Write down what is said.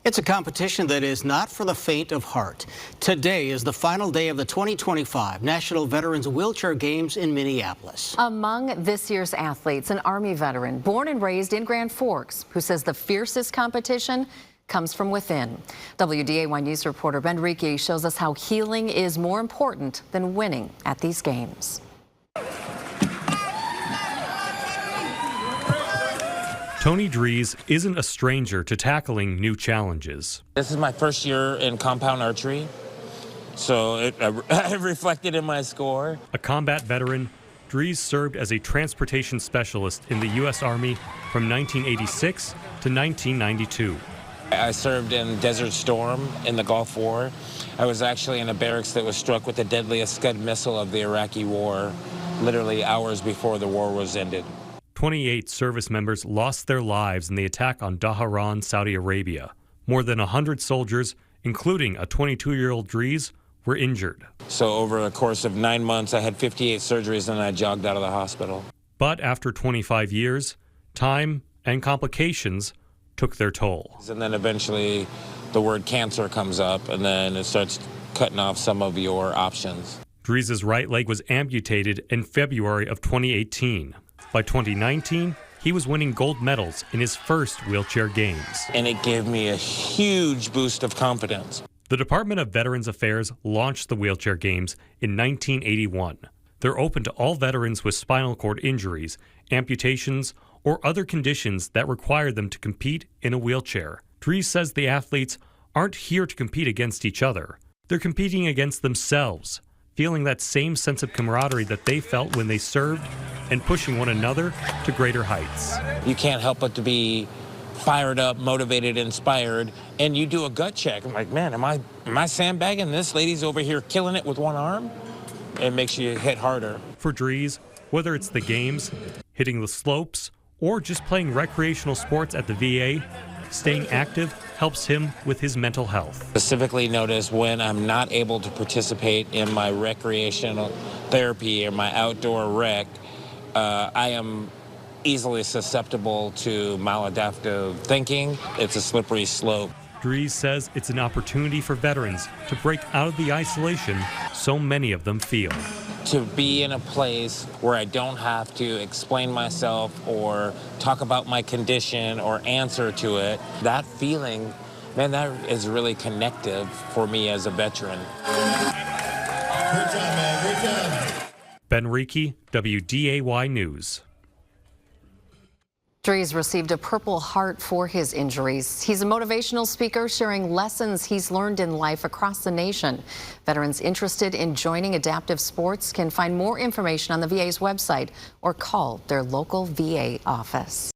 It's a competition that is not for the faint of heart. Today is the final day of the 2025 National Veterans Wheelchair Games in Minneapolis. Among this year's athletes, an Army veteran born and raised in Grand Forks who says the fiercest competition comes from within. WDAY News reporter Ben Ricci shows us how healing is more important than winning at these games. Tony Dries isn't a stranger to tackling new challenges. This is my first year in compound archery, so it reflected in my score. A combat veteran, Dries served as a transportation specialist in the U.S. Army from 1986 to 1992. I served in Desert Storm in the Gulf War. I was actually in a barracks that was struck with the deadliest Scud missile of the Iraqi war, literally hours before the war was ended. 28 service members lost their lives in the attack on Dhahran, Saudi Arabia. More than 100 soldiers, including a 22-year-old Dries, were injured. So over the course of 9 months, I had 58 surgeries and I jogged out of the hospital. But after 25 years, time and complications took their toll. And then eventually the word cancer comes up and then it starts cutting off some of your options. Dries' right leg was amputated in February of 2018. By 2019, he was winning gold medals in his first wheelchair games. And it gave me a huge boost of confidence. The Department of Veterans Affairs launched the wheelchair games in 1981. They're open to all veterans with spinal cord injuries, amputations, or other conditions that require them to compete in a wheelchair. Dries says the athletes aren't here to compete against each other. They're competing against themselves, feeling that same sense of camaraderie that they felt when they served and pushing one another to greater heights. You can't help but to be fired up, motivated, inspired, and you do a gut check. I'm like, man, am I sandbagging? This lady's over here killing it with one arm. It makes you hit harder. For Dries, whether it's the games, hitting the slopes, or just playing recreational sports at the VA, staying active helps him with his mental health. Specifically notice when I'm not able to participate in my recreational therapy or my outdoor rec, I am easily susceptible to maladaptive thinking. It's a slippery slope. Dries says it's an opportunity for veterans to break out of the isolation so many of them feel. To be in a place where I don't have to explain myself or talk about my condition or answer to it, that feeling, man, that is really connective for me as a veteran. Great job, man. Great job. Ben Ricci, WDAY News. Dries received a Purple Heart for his injuries. He's a motivational speaker sharing lessons he's learned in life across the nation. Veterans interested in joining adaptive sports can find more information on the VA's website or call their local VA office.